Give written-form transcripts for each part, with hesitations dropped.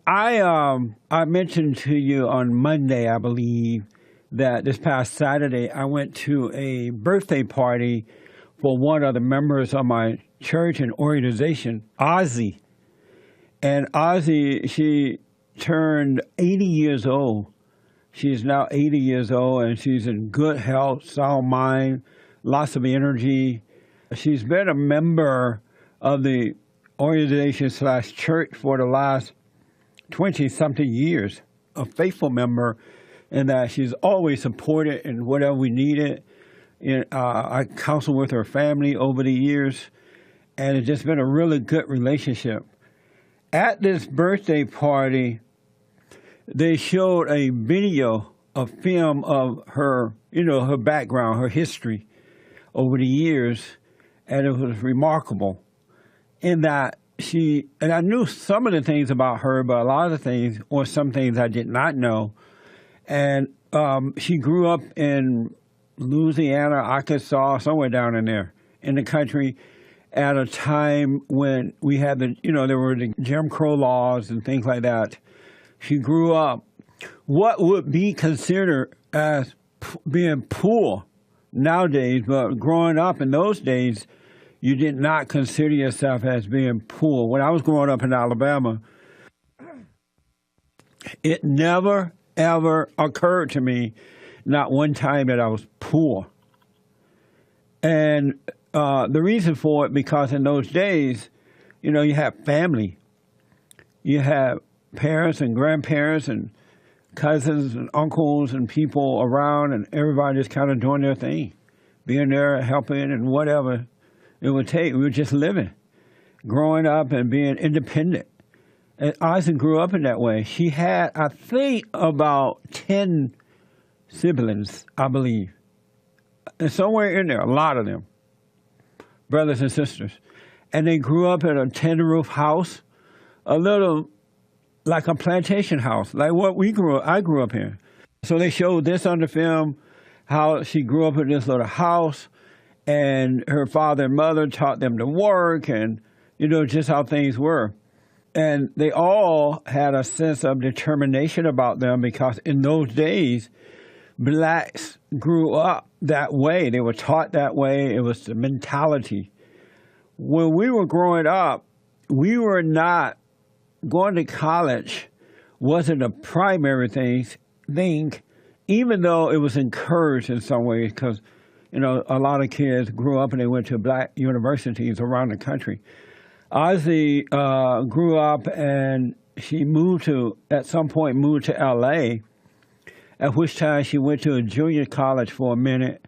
I mentioned to you on Monday, I believe, that this past Saturday I went to a birthday party for one of the members of my church and organization, Aussie. And Ozzy, she turned 80 years old. She's now 80 years old, and she's in good health, sound mind, lots of energy. She's been a member of the organization slash church for the last 20-something years, a faithful member in that she's always supported in whatever we needed. I counseled with her family over the years, and it's just been a really good relationship. At this birthday party, they showed a video, a film of her, her background, her history over the years, and it was remarkable in that and I knew some of the things about her, but a lot of the things, or some things I did not know. And she grew up in Louisiana, Arkansas, somewhere down in there in the country at a time when we had there were the Jim Crow laws and things like that. She grew up what would be considered as being poor nowadays, but growing up in those days, you did not consider yourself as being poor. When I was growing up in Alabama, it never, ever occurred to me, not one time, that I was poor. And the reason for it, because in those days, you have family. You have parents and grandparents and cousins and uncles and people around, and everybody just kind of doing their thing, being there, helping, and whatever it would take. We were just living, growing up and being independent. And Ozzy grew up in that way. She had, I think, about 10 siblings, I believe. And somewhere in there, a lot of them, brothers and sisters. And they grew up in a tin roof house, a little like a plantation house, like what I grew up in. So they showed this on the film, how she grew up in this little house, and her father and mother taught them to work, and, just how things were. And they all had a sense of determination about them, because in those days, blacks grew up that way. They were taught that way. It was the mentality. When we were growing up, we were not going to college wasn't a primary thing, even though it was encouraged in some ways, because, a lot of kids grew up and they went to black universities around the country. Ozzy grew up, and she at some point moved to L.A., at which time she went to a junior college for a minute,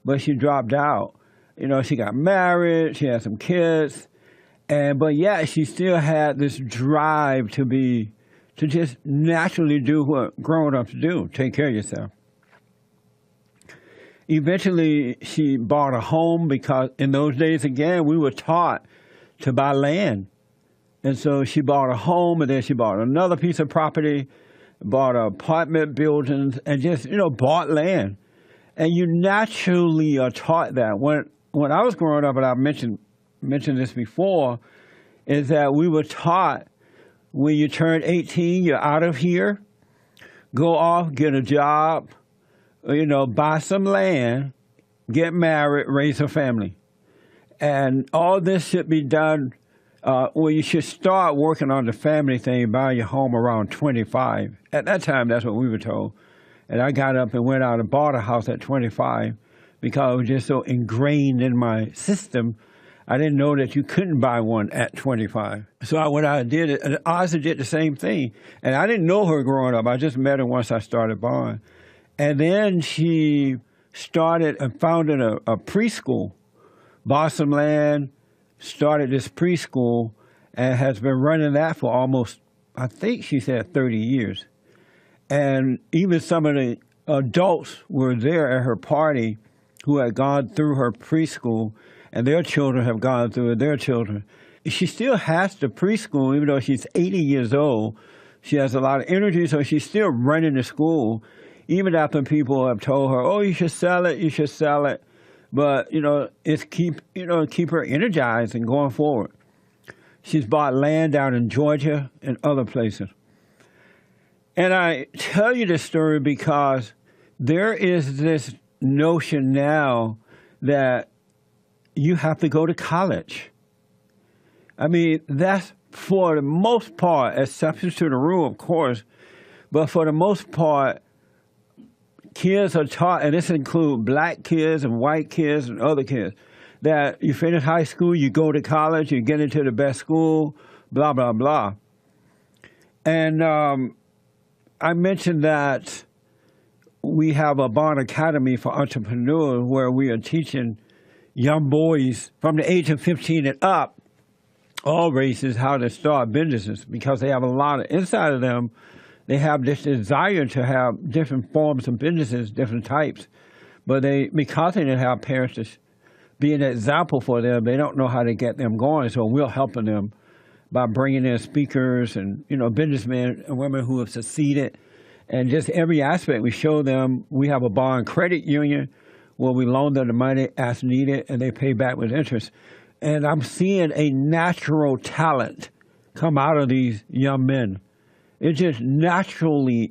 but she dropped out. She got married, she had some kids, but yet she still had this drive to just naturally do what grown-ups do, take care of yourself. Eventually, she bought a home, because in those days, again, we were taught to buy land. And so she bought a home, and then she bought another piece of property, bought apartment buildings, and just, bought land. And you naturally are taught that. When I was growing up, and I mentioned this before, is that we were taught when you turn 18, you're out of here, go off, get a job, buy some land, get married, raise a family. And all this should be done, you should start working on the family thing, buy your home around 25. At that time, that's what we were told. And I got up and went out and bought a house at 25 because it was just so ingrained in my system. I didn't know that you couldn't buy one at 25. So I went out and did it. And Ozzy did the same thing. And I didn't know her growing up. I just met her once I started Bond. And then she started and founded a preschool, bought some land, started this preschool, and has been running that for almost, I think she said 30 years. And even some of the adults were there at her party who had gone through her preschool, and their children have gone through their children. She still has the preschool, even though she's 80 years old. She has a lot of energy, so she's still running the school, even after people have told her, oh, you should sell it, you should sell it. But, it's keep her energized and going forward. She's bought land down in Georgia and other places. And I tell you this story because there is this notion now that you have to go to college. I mean, that's for the most part, exceptions to the rule, of course, but for the most part, kids are taught, and this includes black kids and white kids and other kids, that you finish high school, you go to college, you get into the best school, blah, blah, blah. And I mentioned that we have a BOND Academy for Entrepreneurs where we are teaching young boys from the age of 15 and up, all races, how to start businesses because they have a lot of, inside of them, they have this desire to have different forms of businesses, different types. But because they didn't have parents to be an example for them, they don't know how to get them going. So we're helping them by bringing in speakers and, businessmen and women who have succeeded. And just every aspect, we show them. We have a bond credit union where we loan them the money as needed and they pay back with interest. And I'm seeing a natural talent come out of these young men. It is naturally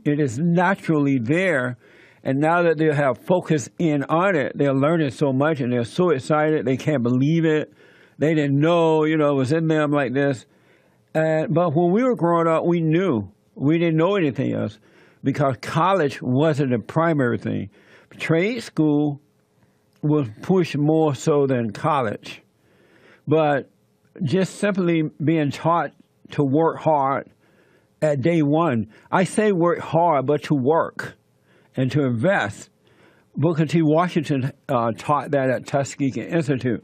there. And now that they have focused in on it, they're learning so much and they're so excited. They can't believe it. They didn't know, it was in them like this. But when we were growing up, we knew. We didn't know anything else because college wasn't the primary thing. Trade school was pushed more so than college. But just simply being taught to work hard at day one. I say work hard, but to work and to invest. Booker T. Washington taught that at Tuskegee Institute.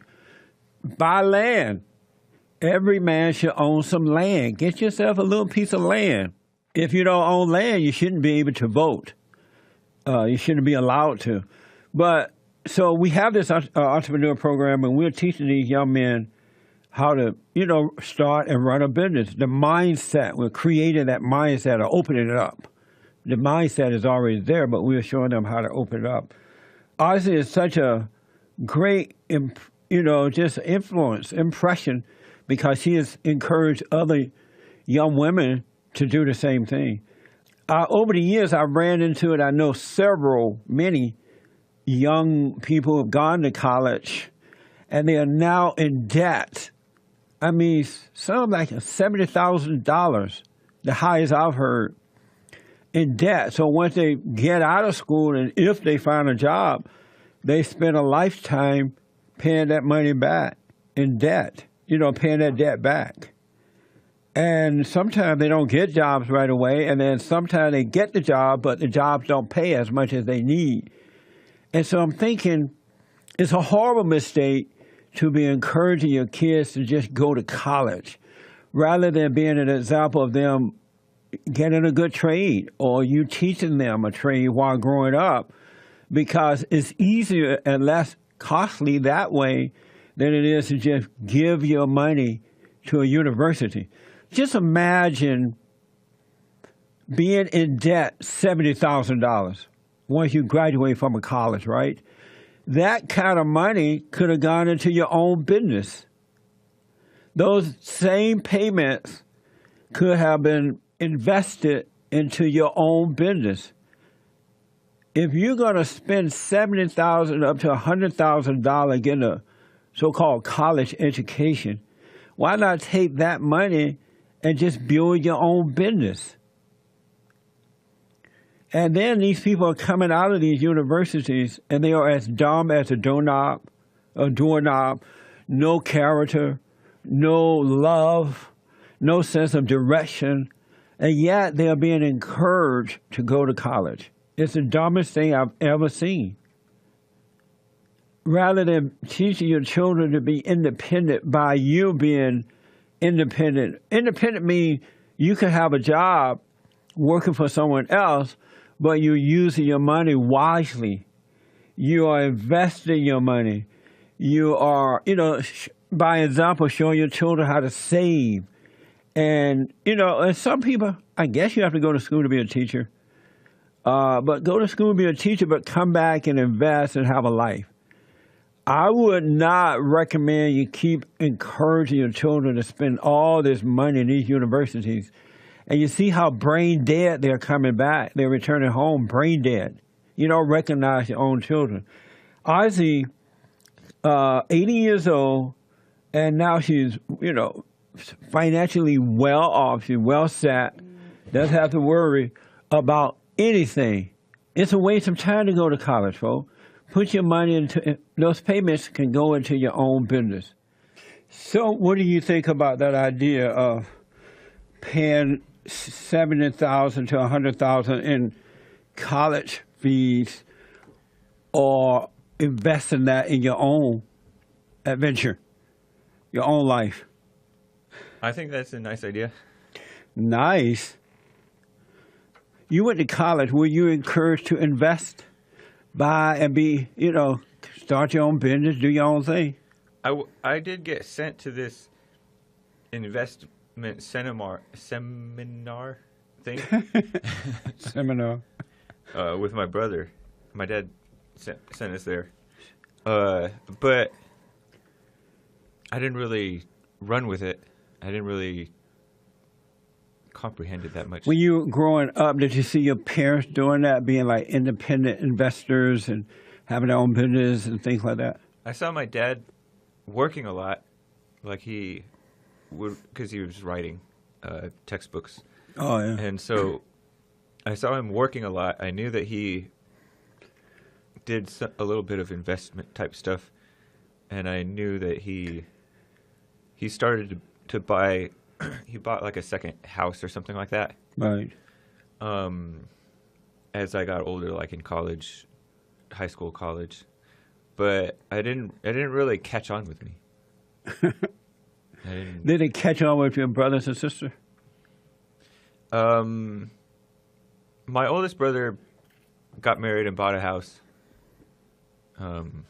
Buy land. Every man should own some land. Get yourself a little piece of land. If you don't own land, you shouldn't be able to vote. You shouldn't be allowed to. But so we have this entrepreneur program, and we're teaching these young men how to, start and run a business. The mindset, we're creating that mindset or opening it up. The mindset is already there, but we're showing them how to open it up. Ozzy is such a great, just impression, because she has encouraged other young women to do the same thing. Over the years, I ran into it. I know many young people who have gone to college, and they are now in debt. I mean, some like $70,000, the highest I've heard, in debt. So once they get out of school, and if they find a job, they spend a lifetime paying that money back in debt, paying that debt back. And sometimes they don't get jobs right away, and then sometimes they get the job, but the jobs don't pay as much as they need. And so I'm thinking it's a horrible mistake to be encouraging your kids to just go to college rather than being an example of them getting a good trade or you teaching them a trade while growing up, because it's easier and less costly that way than it is to just give your money to a university. Just imagine being in debt $70,000 once you graduate from a college, right? That kind of money could have gone into your own business. Those same payments could have been invested into your own business. If you're going to spend $70,000 up to $100,000 getting a so-called college education, why not take that money and just build your own business? And then these people are coming out of these universities and they are as dumb as a doorknob, no character, no love, no sense of direction, and yet they are being encouraged to go to college. It's the dumbest thing I've ever seen. Rather than teaching your children to be independent by you being independent. Independent means you can have a job working for someone else, but you're using your money wisely. You are investing your money. You are, by example, showing your children how to save. And, and some people, I guess you have to go to school to be a teacher. But go to school and be a teacher, but come back and invest and have a life. I would not recommend you keep encouraging your children to spend all this money in these universities And you see how brain dead they're coming back. They're returning home brain dead. You don't recognize your own children. Ozzy, 80 years old, and now she's, financially well off. She's well set. Doesn't have to worry about anything. It's a waste of time to go to college, folks. Put your money into those payments can go into your own business. So, what do you think about that idea of paying $70,000 to $100,000 in college fees, or investing that in your own adventure, your own life? I think that's a nice idea. Nice. You went to college. Were you encouraged to invest, buy, and be, start your own business, do your own thing? I did get sent to this investment seminar thing. Seminar. With my brother. My dad sent us there. But I didn't really run with it. I didn't really comprehend it that much. When you were growing up, did you see your parents doing that, being like independent investors and having their own business and things like that? I saw my dad working a lot, like he would, because he was writing textbooks. Oh, yeah. And so I saw him working a lot. I knew that he did a little bit of investment type stuff, and I knew that he started to buy. He bought like a second house or something like that. Right. As I got older, like in college, high school, college, but I didn't really catch on with me. Did it catch on with your brothers and sisters? My oldest brother got married and bought a house. And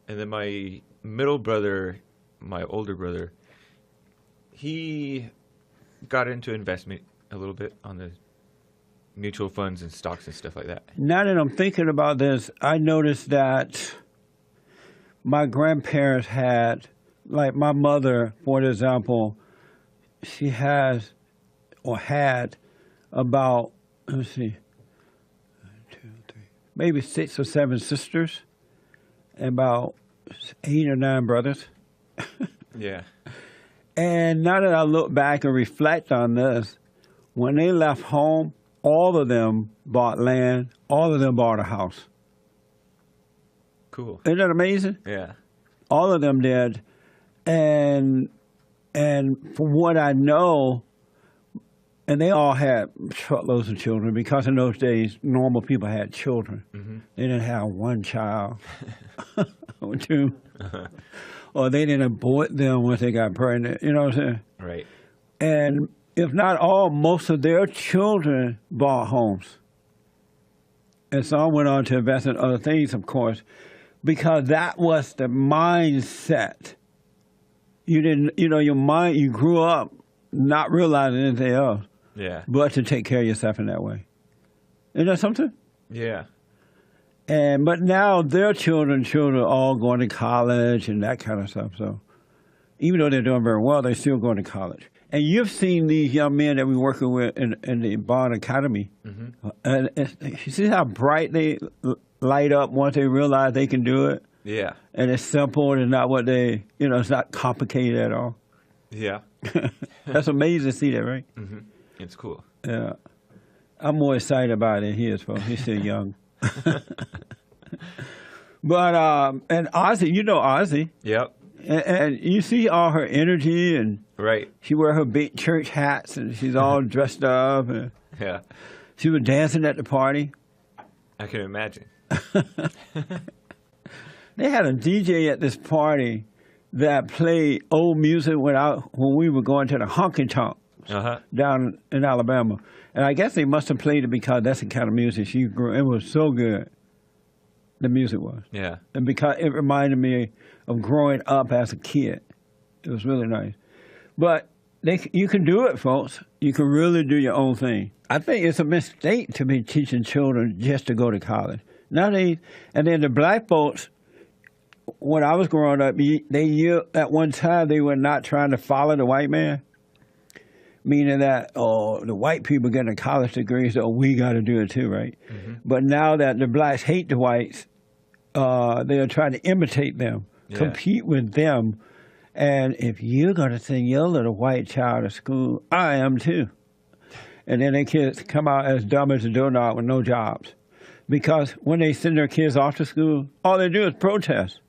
then my middle brother, my older brother, he got into investment a little bit on the mutual funds and stocks and stuff like that. Now that I'm thinking about this, I noticed that my grandparents had, like my mother, for example, she has or had about, let's see, 1, 2, 3, maybe 6 or 7 sisters and about 8 or 9 brothers. Yeah. And now that I look back and reflect on this, when they left home, all of them bought land, all of them bought a house. Cool. Isn't that amazing? Yeah. All of them did. And from what I know, and they all had truckloads of children, because in those days, normal people had children. Mm-hmm. They didn't have one child or 2. Or they didn't abort them once they got pregnant. You know what I'm saying? Right. And if not all, most of their children bought homes. And some went on to invest in other things, of course, because that was the mindset. You didn't, your mind, you grew up not realizing anything else. Yeah. But to take care of yourself in that way. Isn't that something? Yeah. But now their children are all going to college and that kind of stuff. So even though they're doing very well, they're still going to college. And you've seen these young men that we're working with in the BOND Academy. Mm-hmm. And you see how bright they light up once they realize they can do it? Yeah. And it's simple and not what they, it's not complicated at all. Yeah. That's amazing to see that, right? Mm-hmm. It's cool. Yeah. I'm more excited about it. He is, folks. He's still young. But and Ozzy, Ozzy. Yep. And you see all her energy, and right. She wear her big church hats, and she's all dressed up. And yeah. She was dancing at the party. I can imagine. They had a DJ at this party that played old music when we were going to the honky tonk down in Alabama. And I guess they must have played it because that's the kind of music she grew. It was so good. The music was. Yeah. And because it reminded me of growing up as a kid. It was really nice. But you can do it, folks. You can really do your own thing. I think it's a mistake to be teaching children just to go to college. And then the black folks, when I was growing up, at one time they were not trying to follow the white man. meaning that, oh, the white people getting a college degree, so we got to do it too, right? But now that the blacks hate the whites, they are trying to imitate them, compete with them. And if you're going to send your little white child to school, I am too. And then their kids come out as dumb as a doorknob with no jobs. Because when they send their kids off to school, all they do is protest.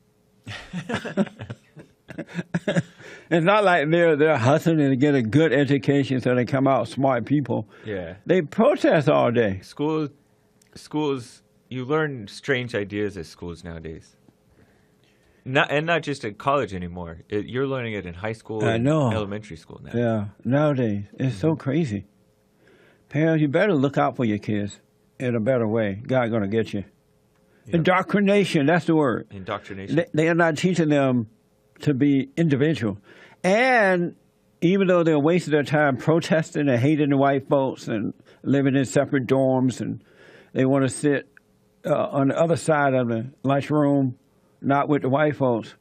It's not like they're hustling to get a good education so they come out smart people. Yeah. They protest all day. Schools, you learn strange ideas at schools nowadays. Not just at college anymore. You're learning it in high school and elementary school now. Yeah, nowadays. It's so crazy. Parents, you better look out for your kids in a better way. God's going to get you. Yep. Indoctrination, that's the word. Indoctrination. They are not teaching them to be individual. And even though they're wasting their time protesting and hating the white folks and living in separate dorms, and they want to sit on the other side of the lunchroom, not with the white folks,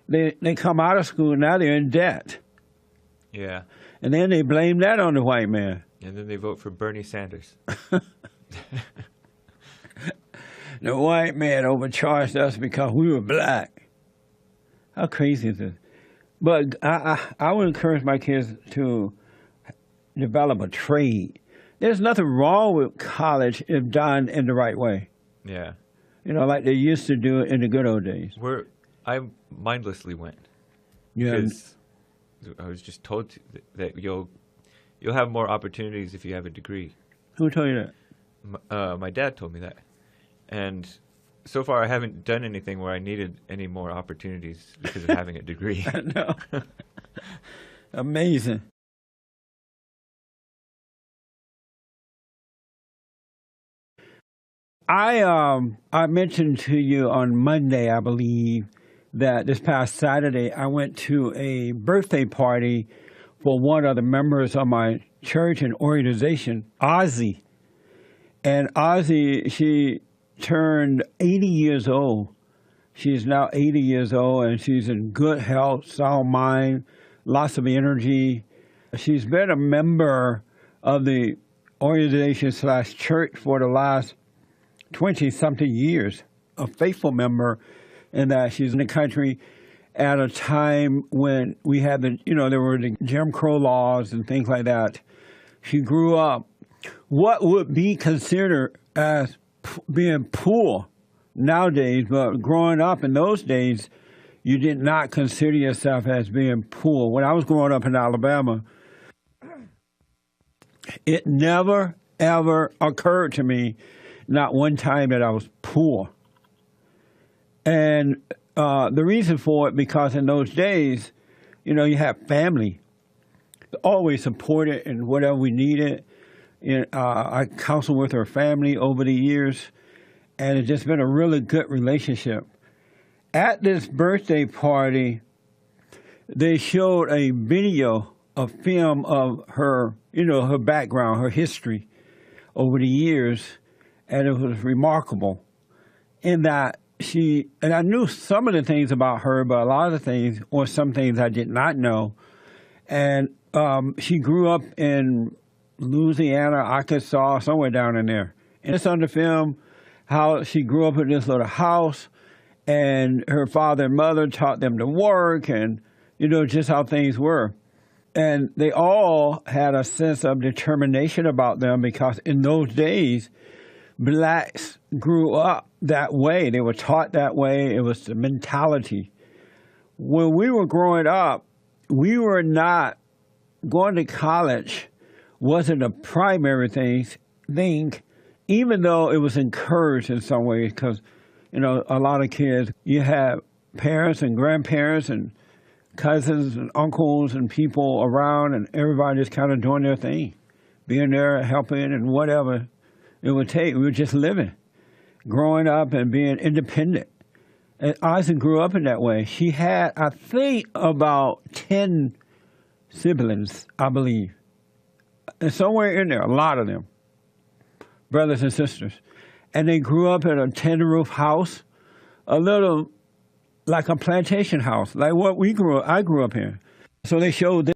they come out of school, now they're in debt. Yeah. And then they blame that on the white man. And then they vote for Bernie Sanders. The white man overcharged us because we were black. How crazy is this? But I would encourage my kids to develop a trade. There's nothing wrong with college if done in the right way. Yeah. You know, like they used to do it in the good old days. I mindlessly went. Yeah. Because I was just told that you'll have more opportunities if you have a degree. Who told you that? My dad told me that. And so far I haven't done anything where I needed any more opportunities because of having a degree. I know. Amazing. I mentioned to you on Monday, I believe, that this past Saturday I went to a birthday party for one of the members of my church and organization, Aussie. And Aussie, she turned 80 years old. She's now 80 years old, and she's in good health, sound mind, lots of energy. She's been a member of the organization/church for the last 20-something years, a faithful member, in that she's in the country at a time when we had there were the Jim Crow laws and things like that. She grew up what would be considered as being poor nowadays, but growing up in those days, you did not consider yourself as being poor. When I was growing up in Alabama, it never, ever occurred to me, not one time, that I was poor. And the reason for it, because in those days, you had family always supported in whatever we needed. I counseled with her family over the years, and it's just been a really good relationship. At this birthday party, they showed a film of her, her background, her history over the years, and it was remarkable in that and I knew some of the things about her, but a lot of the things, or some things I did not know. And she grew up in Louisiana, Arkansas, somewhere down in there. And it's on the film how she grew up in this little house, and her father and mother taught them to work, and, just how things were. And they all had a sense of determination about them, because in those days, blacks grew up that way. They were taught that way. It was the mentality. When we were growing up, we were not going to college wasn't a primary thing, even though it was encouraged in some ways, because, a lot of kids, you have parents and grandparents and cousins and uncles and people around, and everybody just kind of doing their thing, being there, helping, and whatever it would take. We were just living, growing up and being independent. And Ozzy grew up in that way. She had, I think, about 10 siblings, I believe. And somewhere in there, a lot of them, brothers and sisters. And they grew up in a tin-roof house, a little like a plantation house, like what I grew up in. So they showed